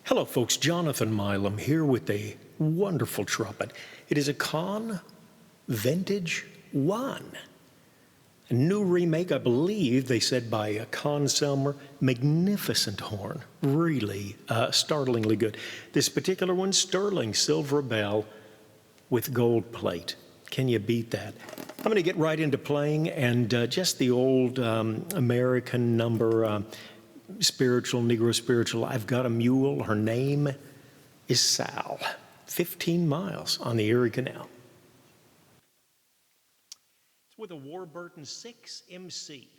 Hello folks, Jonathan Milam here with a wonderful trumpet. It is a Conn Vintage One. A new remake, I believe they said by Conn-Selmer. Magnificent horn, really startlingly good. This particular one, sterling silver bell with gold plate. Can you beat that? I'm going to get right into playing, and just the old American number, spiritual, Negro spiritual. I've got a mule. Her name is Sal. 15 miles on the Erie Canal. It's with a Warburton 6 MC.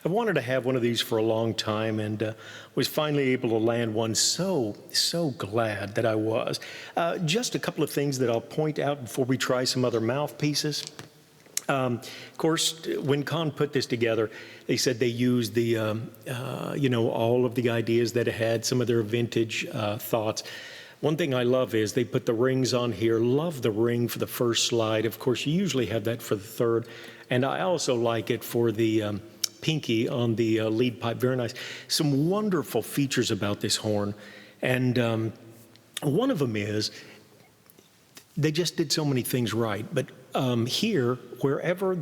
I wanted to have one of these for a long time, and was finally able to land one. So glad that I was. Just a couple of things that I'll point out before we try some other mouthpieces. Of course, when Conn put this together, they said they used the, all of the ideas that it had, some of their vintage thoughts. One thing I love is they put the rings on here. Love the ring for the first slide. Of course, you usually have that for the third. And I also like it for the pinky on the lead pipe. Very nice. Some wonderful features about this horn. And one of them is they just did so many things right. But here, wherever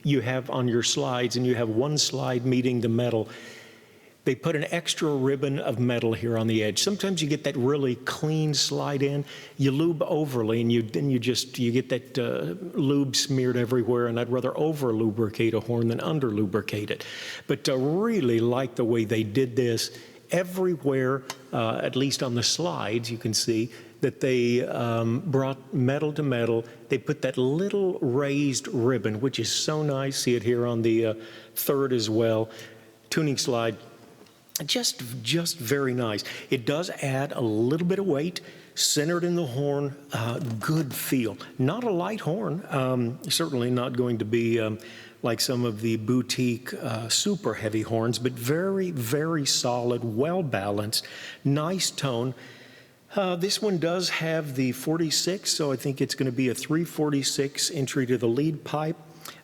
you have on your slides, and you have one slide meeting the metal, they put an extra ribbon of metal here on the edge. Sometimes you get that really clean slide in. You lube overly, and then you get that lube smeared everywhere. And I'd rather over lubricate a horn than under lubricate it. But really like the way they did this. Everywhere, at least on the slides, you can see that they brought metal to metal. They put that little raised ribbon, which is so nice. See it here on the third as well. Tuning slide. Just very nice. It does add a little bit of weight, centered in the horn, good feel. Not a light horn, certainly not going to be like some of the boutique super heavy horns, but very, very solid, well balanced, nice tone. This one does have the 46, so I think it's going to be a 346 entry to the lead pipe.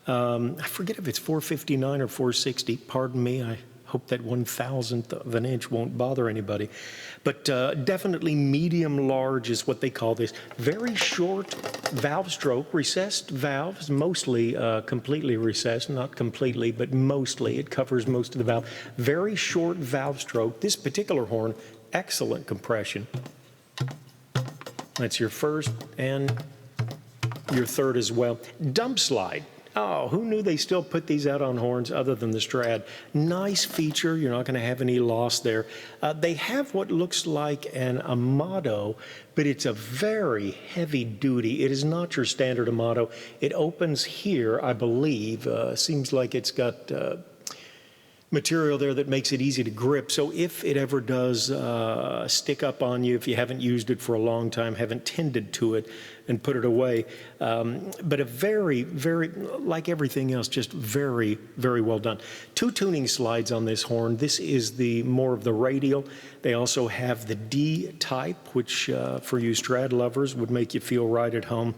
I forget if it's 459 or 460, pardon me, I hope that 1,000th of an inch won't bother anybody. But definitely medium large is what they call this. Very short valve stroke, recessed valves, mostly completely recessed, not completely, but mostly. It covers most of the valve. Very short valve stroke. This particular horn, excellent compression. That's your first and your third as well. Dump slide. Oh, who knew they still put these out on horns other than the Strad? Nice feature. You're not going to have any loss there. They have what looks like an Amato, but it's a very heavy duty. It is not your standard Amato. It opens here, I believe. Seems like it's got material there that makes it easy to grip. So if it ever does stick up on you, if you haven't used it for a long time, haven't tended to it and put it away, but a very, very, like everything else, just very, very well done. Two tuning slides on this horn. This is the more of the radial. They also have the D type, which for you Strad lovers would make you feel right at home.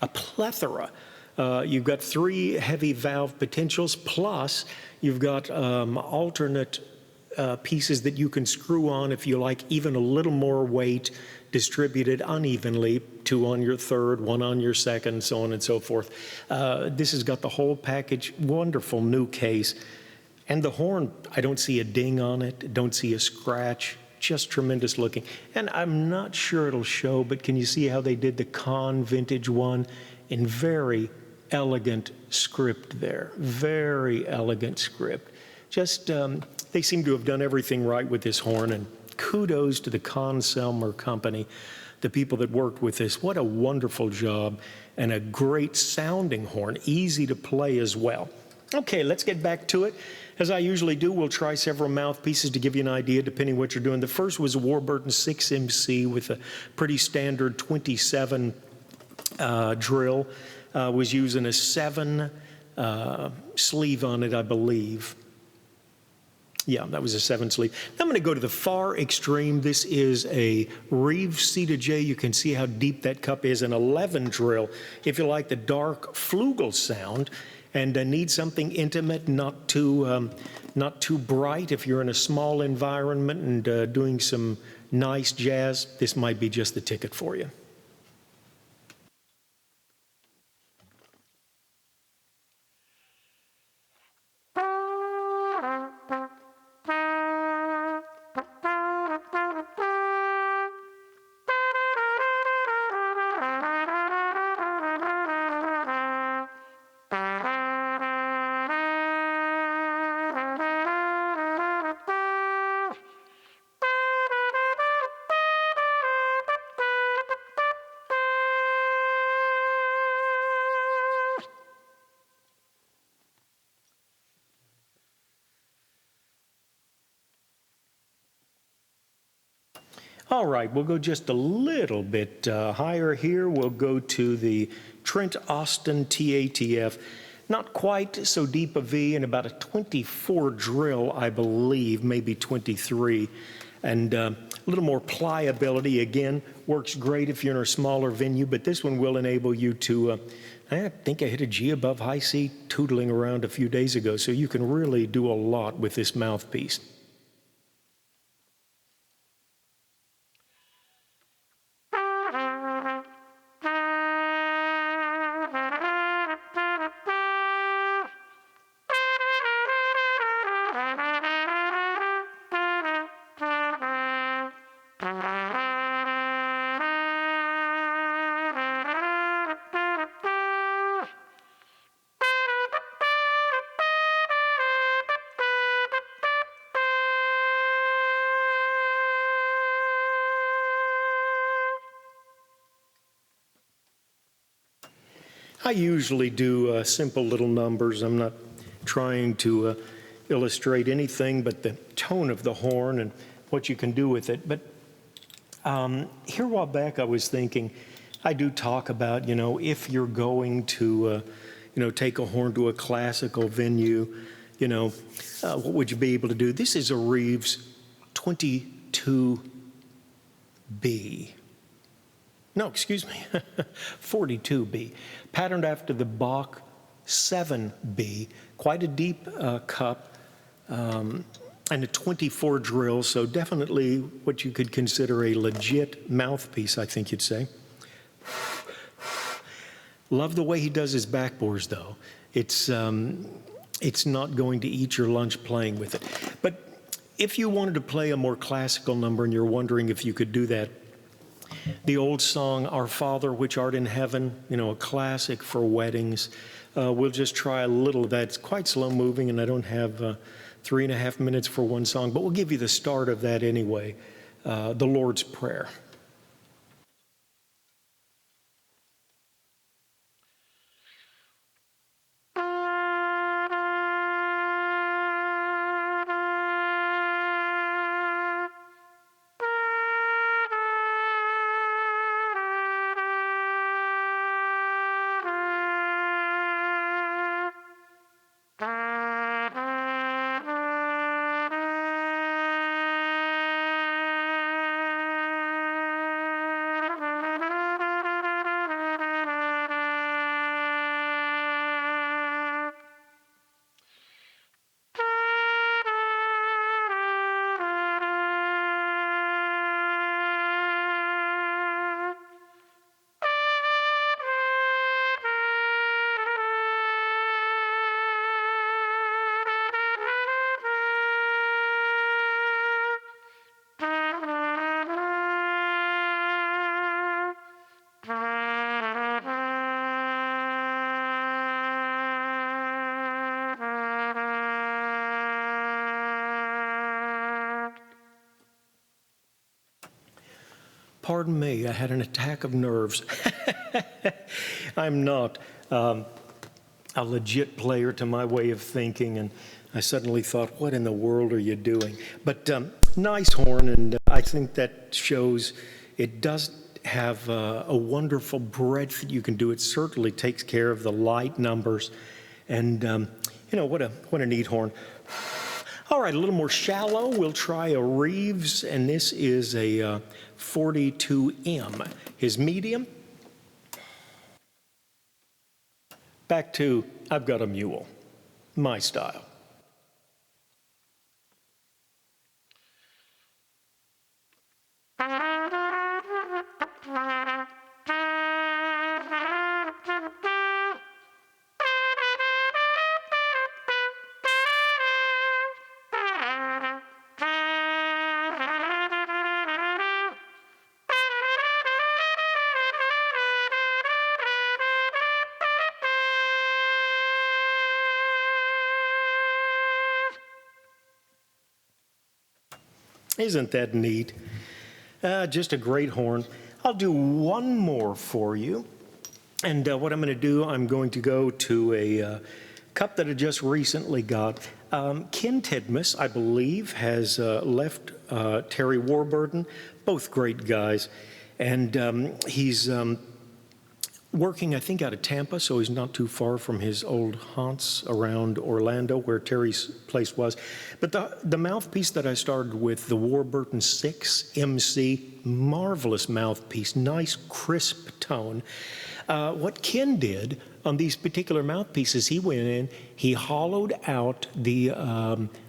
A plethora. You've got 3 heavy valve potentials, plus you've got alternate pieces that you can screw on if you like even a little more weight distributed unevenly, 2 on your third, 1 on your second, so on and so forth. This has got the whole package, wonderful new case. And the horn, I don't see a ding on it, don't see a scratch, just tremendous looking. And I'm not sure it'll show, but can you see how they did the Conn Vintage One in very elegant script there, very elegant script. Just, they seem to have done everything right with this horn, and kudos to the Conn-Selmer company. the people that worked with this. What a wonderful job, and a great sounding horn, easy to play as well. Okay, let's get back to it. As I usually do, we'll try several mouthpieces to give you an idea depending what you're doing. The first was a Warburton 6MC with a pretty standard 27 drill. Was using a 7 sleeve on it, I believe. Yeah, that was a 7 sleeve. Now I'm going to go to the far extreme. This is a Reeves C2J. You can see how deep that cup is, an 11 drill. If you like the dark flugel sound and need something intimate, not too bright. If you're in a small environment and doing some nice jazz, this might be just the ticket for you. All right, we'll go just a little bit higher here. We'll go to the Trent Austin TATF. Not quite so deep a V, and about a 24 drill, I believe, maybe 23. And a little more pliability. Again, works great if you're in a smaller venue, but this one will enable you to, I think I hit a G above high C tootling around a few days ago, so you can really do a lot with this mouthpiece. I usually do simple little numbers. I'm not trying to illustrate anything but the tone of the horn and what you can do with it. But here a while back I was thinking, I do talk about, if you're going to, take a horn to a classical venue, what would you be able to do? This is a Reeves 22B. No, excuse me, 42B, patterned after the Bach 7B, quite a deep cup, and a 24 drill, so definitely what you could consider a legit mouthpiece, I think you'd say. Love the way he does his backbores, though. It's not going to eat your lunch playing with it. But if you wanted to play a more classical number and you're wondering if you could do that, the old song, Our Father, which art in heaven, a classic for weddings. We'll just try a little of that. It's quite slow moving, and I don't have 3.5 minutes for one song, but we'll give you the start of that anyway, the Lord's Prayer. pardon me, I had an attack of nerves. I'm not a legit player to my way of thinking, and I suddenly thought, what in the world are you doing? But nice horn, and I think that shows it does have a wonderful breadth that you can do. It certainly takes care of the light numbers, and you know, what a neat horn. All right, a little more shallow. We'll try a Reeves, and this is a 42M. His medium. Back to I've Got a Mule, my style. Isn't that neat? Just a great horn. I'll do one more for you. And what I'm going to do, I'm going to go to a cup that I just recently got. Ken Tidmus, I believe, has left Terry Warburton, both great guys. And he's working, I think, out of Tampa, so he's not too far from his old haunts around Orlando, where Terry's place was. But the mouthpiece that I started with, the Warburton 6 MC, marvelous mouthpiece, nice crisp tone. What Ken did on these particular mouthpieces, he went in, he hollowed out the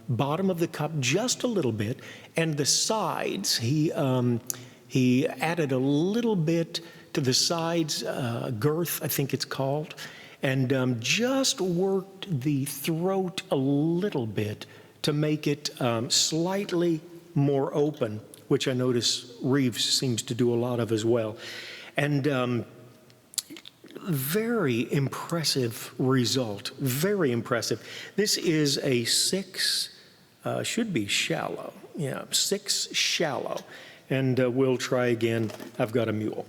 bottom of the cup just a little bit, and the sides, he added a little bit to the sides, girth, I think it's called, and just worked the throat a little bit to make it slightly more open, which I notice Reeves seems to do a lot of as well. And very impressive result, very impressive. This is a 6, should be shallow, yeah, 6 shallow. And we'll try again, I've Got a Mule.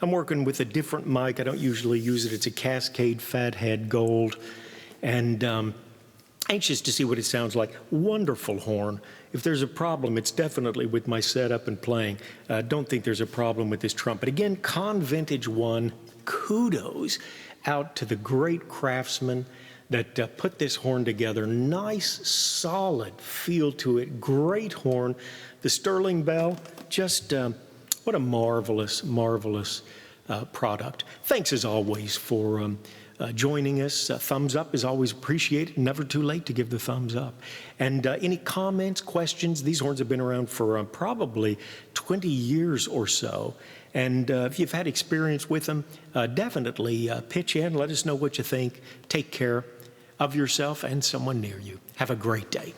I'm working with a different mic. I don't usually use it. It's a Cascade Fathead Gold. And anxious to see what it sounds like. Wonderful horn. If there's a problem, it's definitely with my setup and playing. Don't think there's a problem with this trumpet. Again, Conn Vintage One, kudos out to the great craftsman that put this horn together. Nice, solid feel to it. Great horn. The Sterling Bell, just what a marvelous, marvelous product. Thanks as always for joining us. Thumbs up is always appreciated. Never too late to give the thumbs up. And any comments, questions? These horns have been around for probably 20 years or so. And if you've had experience with them, definitely pitch in. Let us know what you think. Take care of yourself and someone near you. Have a great day.